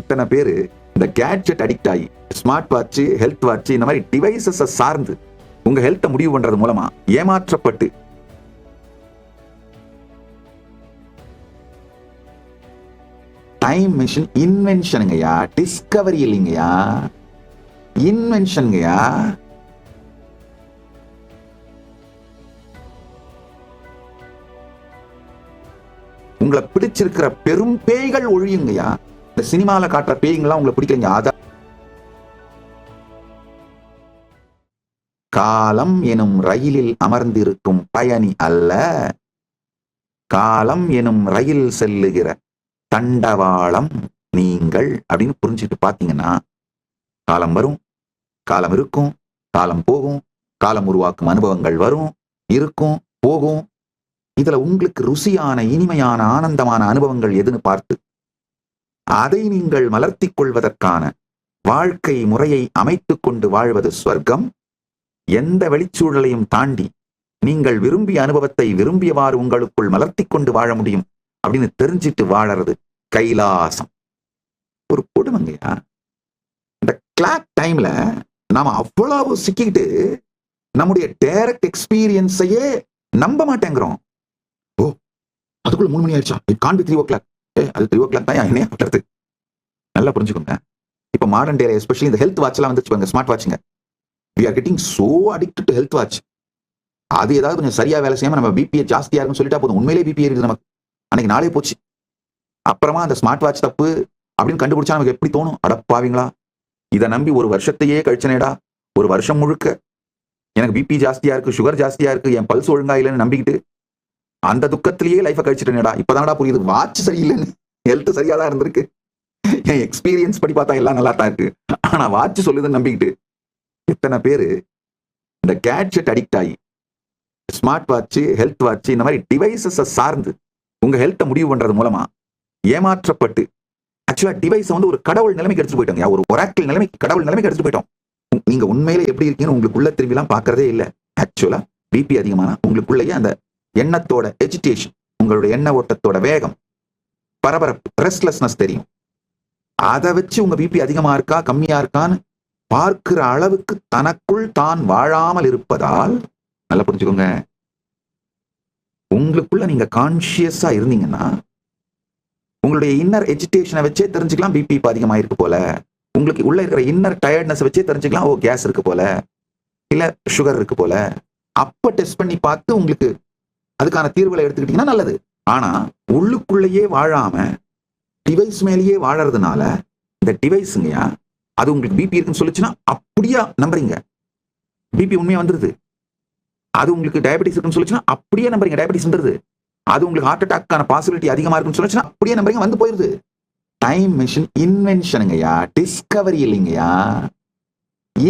எத்தனை பேரு இந்த கேட்ஜெட் அடிக்ட் ஆகி ஸ்மார்ட் வாட்ச், ஹெல்த் வாட்ச், இந்த மாதிரி டிவைசஸ் சார்ந்து உங்க ஹெல்த்தை முடிவு பண்றது மூலமா ஏமாற்றப்பட்டு டைம் மிஷின் இன்வென்ஷனுங்கய்யா, டிஸ்கவரி இல்லைங்கய்யா, இன்வென்ஷனுங்கய்யா. உங்களை பிடிச்சிருக்கிற பெரும் பேய்கள் ஒழியுங்கய்யா. இந்த சினிமால காட்டுற பேய்கள்லாம் உங்களை பிடிக்கலைங்க. அத காலம் எனும் ரயிலில் அமர்ந்திருக்கும் பயணி அல்ல, காலம் எனும் ரயில் செல்லுகிற தண்டவாளம் நீங்கள் அப்படின்னு புரிஞ்சுட்டு பாத்தீங்கன்னா, காலம் வரும், காலம் இருக்கும், காலம் போகும், காலம் உருவாக்கும் அனுபவங்கள் வரும், இருக்கும், போகும். இதுல உங்களுக்கு ருசியான, இனிமையான, ஆனந்தமான அனுபவங்கள் எதுன்னு பார்த்து அதை நீங்கள் மலர்த்தி கொள்வதற்கான வாழ்க்கை முறையை அமைத்துக் கொண்டு வாழ்வது ஸ்வர்க்கம். எந்த வெளிச்சூழலையும் தாண்டி நீங்கள் விரும்பிய அனுபவத்தை விரும்பியவாறு உங்களுக்குள் மலர்த்தி கொண்டு வாழ முடியும் அப்படின்னு தெரிஞ்சிட்டு வாழறது கைலாசம். ஒரு கொடுமைங்கய்யா. இந்த கிளாக் டைம்ல நாம அவ்வளவு சிக்கிக்கிட்டு நம்முடைய டைரக்ட் எக்ஸ்பீரியன்ஸையே நம்ப மாட்டேங்கிறோம். ஓ, அதுக்குள்ள 3 மணி ஆயிடுச்சா? It can't be 3 o'clock. அது 3 o'clock தான் என்னைய பண்றது. நல்லா புரிஞ்சுக்கோங்க. இப்ப மாடர்ன் டேல எஸ்பெஷலி இந்த ஹெல்த் வாட்ச் எல்லாம் வந்துச்சு, smart வாட்சுங்க. we are getting so addicted to health watch. அது ஏதாவது கொஞ்சம் சரியா வேலை செய்யாம நம்ம பிபி ஜாஸ்தியா இருக்குன்னு சொல்லிட்டா போதும், உண்மையிலே பிபி இருக்குது நமக்கு, அன்னைக்கு நாளே போச்சு. அப்புறமா அந்த ஸ்மார்ட் வாட்ச் தப்பு அப்படின்னு கண்டுபிடிச்சா நமக்கு எப்படி தோணும்? அடப்பாவீங்களா, இதை நம்பி ஒரு வருஷத்தையே கழிச்சனேடா. ஒரு வருஷம் முழுக்க எனக்கு பிபி ஜாஸ்தியா இருக்கு, சுகர் ஜாஸ்தியா இருக்கு, என் பல்ஸ் ஒழுங்கா இல்லைன்னு நம்பிக்கிட்டு அந்த துக்கத்திலேயே லைஃபை கழிச்சிட்டேனேடா. இப்பதான்டா புரியுது வாட்ச் சரியில்லைன்னு. ஹெல்த் சரியா தான் இருந்திருக்கு, என் எக்ஸ்பீரியன்ஸ் படி பார்த்தா எல்லாம் நல்லா தான் இருக்கு, ஆனா வாட்ச் சொல்லுதுன்னு நம்பிக்கிட்டு எத்தனை பேரு இந்த கேட்ஜெட் அடிக்ட் ஆகி ஸ்மார்ட் வாட்ச், ஹெல்த் வாட்ச், இந்த மாதிரி டிவைசஸ் சார்ந்து உங்க ஹெல்த்தை முடிவு பண்றது மூலமா ஏமாற்றப்பட்டு ஆக்சுவலா டிவைஸ் வந்து ஒரு கடவுள் நிலைமைக்கு எடுத்துட்டு போயிட்டாங்க. ஒரு ஒராக்கிள் நிலைமைக்கு, கடவுள் நிலைமைக்கு எடுத்துட்டு போயிட்டோம். நீங்க உண்மையில எப்படி இருக்கீங்கன்னு உங்களுக்குள்ள திரும்பி எல்லாம் பாக்குறதே இல்லை. ஆக்சுவலா பிபி அதிகமான உங்களுக்குள்ளேயே அந்த எண்ணத்தோட எஜிடேஷன், உங்களுடைய எண்ண ஓட்டத்தோட வேகம், பரபரப்பு, ரெஸ்ட்லெஸ்னஸ் தெரியும். அதை வச்சு உங்க பிபி அதிகமா இருக்கா கம்மியா இருக்கான்னு பார்க்கிற அளவுக்கு தனக்குள் தான் வாழாமல் இருப்பதால், நல்லா புரிஞ்சுக்கோங்க, உங்களுக்குள்ள நீங்க கான்சியஸா இருந்தீங்கன்னா உங்களுடைய இன்னர் எஜிடேஷனை வச்சே தெரிஞ்சுக்கலாம் பிபி இப்ப அதிகமாயிருக்கு போல. உங்களுக்கு உள்ள இருக்கிற இன்னர் டயர்ட்னஸ் வச்சே தெரிஞ்சுக்கலாம், ஓ கேஸ் இருக்கு போல, இல்ல சுகர் இருக்கு போல. அப்ப டெஸ்ட் பண்ணி பார்த்து உங்களுக்கு அதுக்கான தீர்வுகளை எடுத்துக்கிட்டீங்கன்னா நல்லது. ஆனா உள்ளுக்குள்ளேயே வாழாம டிவைஸ் மேலேயே வாழறதுனால இந்த டிவைஸுங்கயா, அது உங்களுக்கு பிபி இருக்குன்னு சொல்லிச்சுன்னா அப்படியா நம்புறீங்க, பிபி உண்மையா வந்துருது. அது உங்களுக்கு டயபெட்டிஸ் இருக்குன்னு சொல்லிச்சுன்னா அப்படியே நம்புறீங்க, டயபெட்டிஸ் வந்துருது. அது உங்களுக்கு ஹார்ட் அட்டாக்கான பாசிபிலிட்டி அதிகமா இருக்குன்னு சொல்லிச்சுன்னா அப்படியே நம்புறீங்க, வந்து போயிருது. டைம் மிஷின் இன்வென்ஷனுங்கய்யா, டிஸ்கவரி இல்லைங்கய்யா,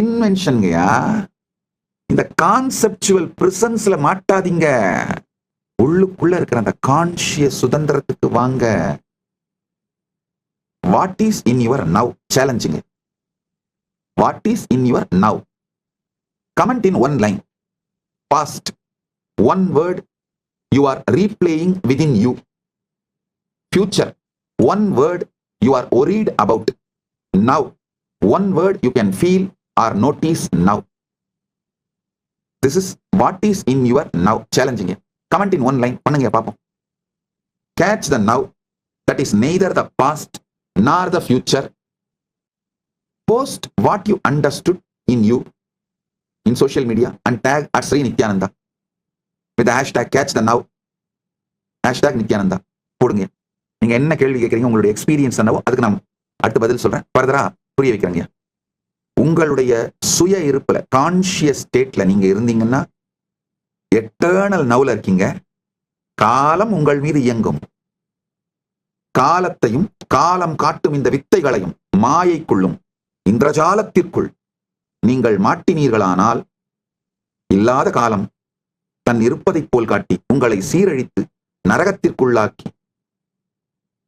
இன்வென்ஷனுங்கய்யா. இந்த கான்செப்சுவல் பிரசன்ஸ்ல மாட்டாதீங்க. உள்ளுக்குள்ள இருக்கிற அந்த கான்சியஸ் சுதந்திரத்துக்கு வாங்க. What is in your now? Challenging. What is in your now? Comment in one line. Past. One word you are replaying within you. Future. One word you are worried about. Now. One word you can feel or notice now. This is what is in your now. Challenging. Comment in one line. பண்ணுங்க பாப்போம். Catch the now. That is neither the past nor the future. Post what you understood in you in social media and tag @Sri Nityananda with the hashtag catch the now, hashtag Nityananda போடுங்க. நீங்க என்ன கேள்வி கேட்கறீங்க, உங்களுடைய experience என்னவோ அதுக்கு நான் அடுத்த பதில் சொல்றேன். ஃபர்தரா புரிய வைக்கிறேங்க. உங்களுடைய சுய இருப்புல, கான்சியஸ் ஸ்டேட்ல நீங்க இருந்தீங்கன்னா எட்டர்னல் நவுல இருக்கீங்க. காலம் உங்கள் மீது இயங்கும். காலத்தையும் காலம் காட்டும் இந்த வித்தைகளையும் மாயைக்குள்ளும் இந்திரஜாலத்திற்குள் நீங்கள் மாட்டினீர்களானால் இல்லாத காலம் தன் இருப்பதைப் போல் காட்டி உங்களை சீரழித்து நரகத்திற்குள்ளாக்கி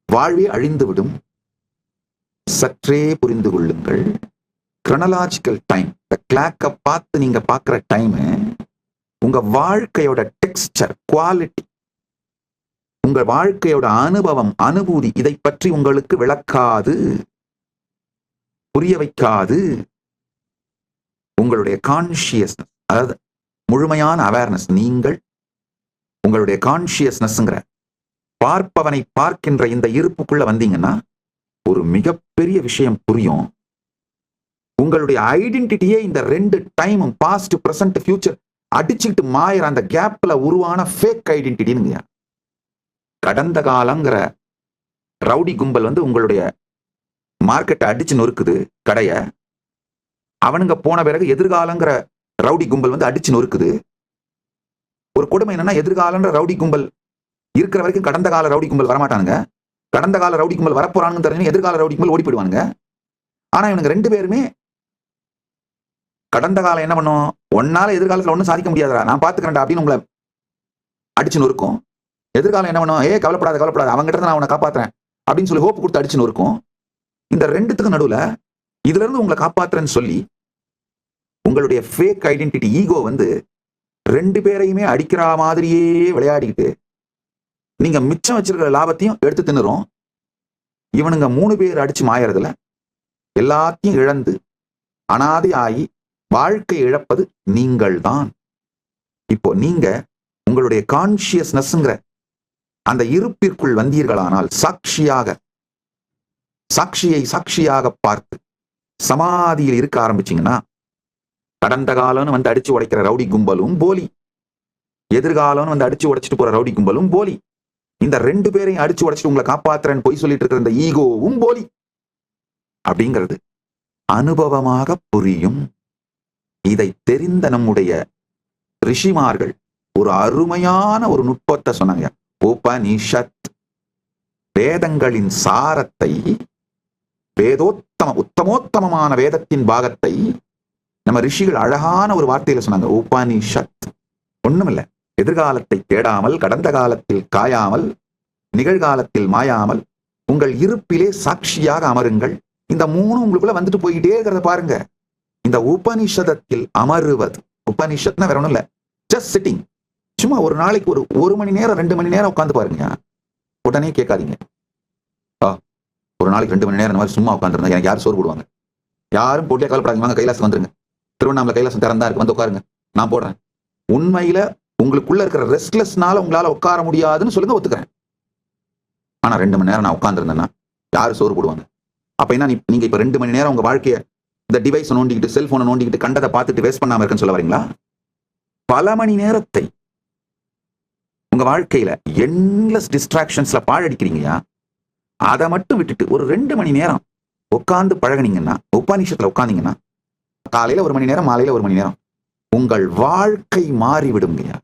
வாழ்வே அழிந்துவிடும். சற்றே புரிந்து கொள்ளுங்கள். கிரனலாஜிக்கல் டைம், இந்த கிளாக்க பார்த்து நீங்க பார்க்கிற டைம் உங்க வாழ்க்கையோட டெக்ஸ்டர், குவாலிட்டி, உங்க வாழ்க்கையோட அனுபவம், அனுபூதி, இதை பற்றி உங்களுக்கு விளக்காது. புரிய வைக்காது. உங்களுடைய கான்சியஸ்னஸ், அதாவது முழுமையான அவேர்னஸ், நீங்கள் உங்களுடைய கான்சியஸ்னஸ்ங்கிற பார்ப்பவனை பார்க்கின்ற இந்த இருப்புக்குள்ள வந்தீங்கன்னா ஒரு மிகப்பெரிய விஷயம் புரியும். உங்களுடைய ஐடென்டிட்டியே இந்த 2 டைமும் பாஸ்ட், பிரசன்ட், ஃபியூச்சர் அடிச்சுக்கிட்டு மாயிற அந்த கேப்ல உருவான ஃபேக் ஐடென்டிட்டின்னு. கடந்த காலங்கிற ரவுடி கும்பல் உங்களுடைய மார்க்கெட்டை அடிச்சு நொறுக்குது, கடைய. அவனுங்க போன பிறகு எதிர்காலங்கிற ரவுடி கும்பல் அடிச்சு நொறுக்குது. ஒரு கொடுமை என்னன்னா, எதிர்காலன்ற ரவுடி கும்பல் இருக்கிற வரைக்கும் கடந்த கால ரவுடி கும்பல் வரமாட்டானுங்க. கடந்த கால ரவுடி கும்பல் வரப்போறான்னு தெரிஞ்சு எதிர்கால ரவுடி கும்பல் ஓடி போயிடுவானுங்க. ஆனா இவனுங்க 2 பேருமே கடந்த காலம் என்ன பண்ணும், ஒன்னால எதிர்காலத்துல ஒன்னும் சாதிக்க முடியாதா, நான் பாத்துக்கிறேன்டா அப்படின்னு உங்களை அடிச்சு நொறுக்கும். எதிர்காலம் என்ன பண்ணும், கவலைப்படாத, அவங்ககிட்ட நான் உன்னை காப்பாத்துறேன் அப்படின்னு சொல்லி ஹோப் கொடுத்து அடிச்சு நொறுக்கும். இந்த 2த்துக்கு நடுவுல இதுல இருந்து உங்களை காப்பாத்துறேன்னு சொல்லி உங்களுடைய ஃபேக் ஐடென்டிட்டி ஈகோ 2 பேரையுமே அடிக்கிற மாதிரியே விளையாடிக்கிட்டு நீங்க மிச்சம் வச்சிருக்கிற லாபத்தையும் எடுத்து தின்னுறோம். இவனுங்க 3 பேர் அடிச்சு மாயறதுல எல்லாத்தையும் இழந்து அனாதை ஆகி வாழ்க்கை இழப்பது நீங்கள் தான். இப்போ நீங்க உங்களுடைய கான்சியஸ்னஸ்ங்கிற அந்த இருப்பிற்குள் வந்தீர்களானால் சாட்சியாக பார்த்து சமாதியில் இருக்க ஆரம்பிச்சீங்கன்னா, கடந்த காலம்னு அடிச்சு உடைக்கிற ரவுடி கும்பலும் போலி, எதிர்காலம்னு அடிச்சு உடைச்சிட்டு போற ரவுடி கும்பலும் போலி, இந்த 2 பேரையும் அடிச்சு உடைச்சிட்டு உங்களை காப்பாத்துறேன்னு பொய் சொல்லிட்டு இருக்கிற இந்த ஈகோவும் போலி அப்படிங்கிறது அனுபவமாக புரியும். இதை தெரிந்த நம்முடைய ரிஷிமார்கள் ஒரு அருமையான ஒரு நுட்பத்தை சொன்னாங்க. உபனிஷத், வேதங்களின் சாரத்தை, உத்தமோத்தமமான வேதத்தின் பாகத்தை நம்ம ரிஷிகள் அழகான ஒரு வார்த்தையில சொன்னாங்க. உபனிஷத் ஒண்ணுமில்ல, எதிர்காலத்தை தேடாமல், கடந்த காலத்தில் காயாமல், நிகழ்காலத்தில் மாயாமல் உங்கள் இருப்பிலே சாட்சியாக அமருங்கள். இந்த 3 உங்களுக்குள்ள வந்துட்டு போய்கிட்டே இருக்கிறத பாருங்க. இந்த உபனிஷதத்தில் அமருவது, உபனிஷத்னா வேற ஒண்ணும் இல்ல, ஜஸ்ட் சிட்டிங். சும்மா ஒரு நாளைக்கு ஒரு மணி நேரம் 2 மணி நேரம் உட்காந்து பாருங்க. உடனே கேட்காதீங்க, ஒரு நாளைக்கு 2 மணி நேரம் இந்த மாதிரி சும்மா உட்காந்துருந்தா எனக்கு யாரும் சோறு போடுவாங்க, யாரும் போட்டியா கவலைப்படாதீங்க, வாங்க கைலாசம் வந்துருங்க, திருவண்ணாமலை கைலாசம் திறந்தா இருக்கு, வந்து உட்காருங்க, நான் போடுறேன். உண்மையில உங்களுக்குள்ள இருக்கிற ரெஸ்ட்லெஸ்னால உங்களால உட்கார முடியாதுன்னு சொல்லுங்க, ஒத்துக்கிறேன். ஆனா 2 மணி நேரம் நான் உட்காந்துருந்தேன்னா யாரு சோறு போடுவாங்க? அப்ப என்ன, நீங்க இப்ப 2 மணி நேரம் உங்க வாழ்க்கைய இந்த டிவைஸ் நோண்டிக்கிட்டு, செல்போனை நோண்டிக்கிட்டு, கண்டதை பார்த்துட்டு வேஸ்ட் பண்ணாம இருக்குன்னு சொல்ல வரீங்களா? பல மணி நேரத்தை உங்க வாழ்க்கையில எண்ட்லெஸ் டிஸ்ட்ராக்ஷன்ஸ்ல பாழடிக்கிறீங்கயா. அதை மட்டும் விட்டுட்டு ஒரு 2 மணி நேரம் உட்கார்ந்து பழகினீங்கன்னா, உபநிஷத்துல உட்கார்ந்தீங்கன்னா, காலையில 1 மணி நேரம், மாலையில 1 மணி நேரம், உங்கள் வாழ்க்கை மாறிவிடுங்கய்யா.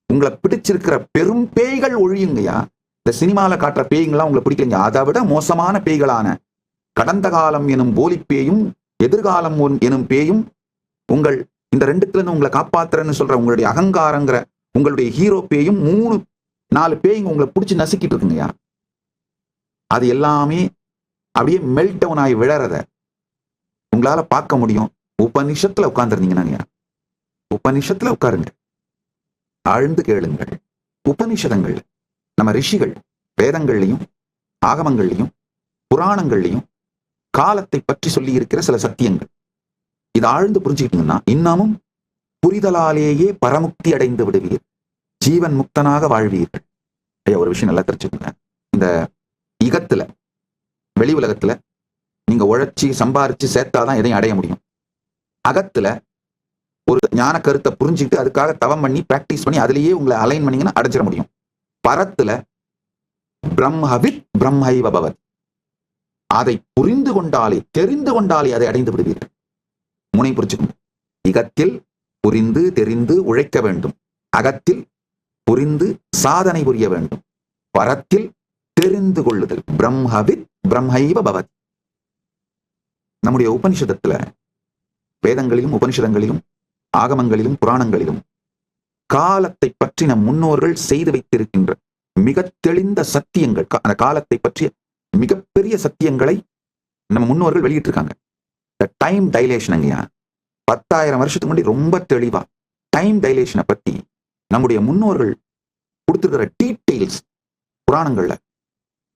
உங்களை பிடிச்சிருக்கிற பெரும் பேய்கள் ஒழியுங்கய்யா. இந்த சினிமால காட்டுற பேய்கள்லாம் உங்களை பிடிக்கலைங்க. அதை விட மோசமான பேய்களான கடந்த காலம் எனும் போலி பேயும், எதிர்காலம் எனும் பேயும், உங்கள் இந்த 2த்துல இருந்து உங்களை காப்பாத்துறேன்னு சொல்ற உங்களுடைய அகங்காரங்கிற உங்களுடைய ஹீரோ பேயும் 3-4 பேய்ங்க உங்களை பிடிச்சி நசுக்கிட்டு இருக்குங்கய்யா. அது எல்லாமே அப்படியே மெல்ட் டவுன் ஆகி விழறத உங்களால பார்க்க முடியும். உபனிஷத்துல உட்கார்ந்துருந்தீங்கன்னா, உபனிஷத்துல உட்காருங்க, ஆழ்ந்து கேளுங்கள். உபனிஷதங்கள் நம்ம ரிஷிகள் வேதங்கள்லையும் ஆகமங்கள்லையும் புராணங்கள்லையும் காலத்தை பற்றி சொல்லி இருக்கிற சில சத்தியங்கள். இதை ஆழ்ந்து புரிஞ்சுக்கிட்டீங்கன்னா இன்னமும் புரிதலாலேயே பரமுக்தி அடைந்து விடுவீர், ஜீவன் முக்தனாக வாழ்வீர்கள். ஐயா, ஒரு விஷயம் நல்லா தெரிஞ்சுக்கோங்க. இந்த இகத்துல, வெளி உலகத்துல நீங்க உழைச்சி சம்பாரிச்சு சேர்த்தாதான் எதையும் அடைய முடியும். அகத்துல ஒரு ஞான கருத்தை புரிஞ்சுக்கிட்டு அதுக்காக தவம் பண்ணி பிராக்டிஸ் பண்ணி அதுலயே உங்களை அலைன் பண்ணீங்கன்னா அடைஞ்சிட முடியும். பரத்துல பிரம்மவித் பிரம்மைவ பவத், அதை புரிந்து கொண்டாலே, தெரிந்து கொண்டாலே அதை அடைந்து விடுவீர்கள். முனை புரிச்சுக்கணும். இகத்தில் புரிந்து தெரிந்து உழைக்க வேண்டும், அகத்தில் புரிந்து சாதனை புரிய வேண்டும், பரத்தில் தெரிந்து கொள்ளுதல். பிரம்மவித் பிரம்மைவ பவத். நம்முடைய உபனிஷதத்துல, வேதங்களிலும் உபனிஷதங்களிலும் ஆகமங்களிலும் புராணங்களிலும் காலத்தை பற்றி நம் முன்னோர்கள் செய்து வைத்திருக்கின்ற மிக தெளிந்த சத்தியங்கள், அந்த காலத்தை பற்றிய மிகப்பெரிய சத்தியங்களை நம்ம முன்னோர்கள் வெளியிட்டிருக்காங்க. இந்த டைம் டைலேஷனுங்கய்யா, 10,000 வருஷத்துக்கு முன்னாடி ரொம்ப தெளிவா டைம் டைலேஷனை பத்தி நம்முடைய முன்னோர்கள் கொடுத்திருக்கிற டீட்டெயில்ஸ் புராணங்கள்ல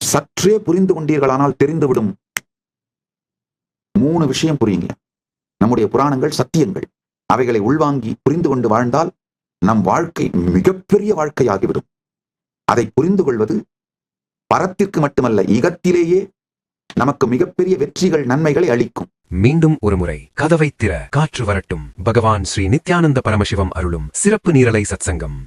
சற்றே புரிந்து கொண்டீர்களானால் தெரிந்துவிடும். 3 விஷயம் புரியுங்க. நம்முடைய புராணங்கள் சத்தியங்கள். அவைகளை உள்வாங்கி புரிந்து கொண்டு வாழ்ந்தால் நம் வாழ்க்கை மிகப்பெரிய வாழ்க்கையாகிவிடும். அதை புரிந்து கொள்வது பரத்திற்கு மட்டுமல்ல, இகத்திலேயே நமக்கு மிகப்பெரிய வெற்றிகள், நன்மைகளை அளிக்கும். மீண்டும் ஒருமுறை கதவை திற, காற்று வரட்டும். பகவான் ஸ்ரீ நித்யானந்த பரமசிவம் அருளும் சிறப்பு நீரலை சத்சங்கம்.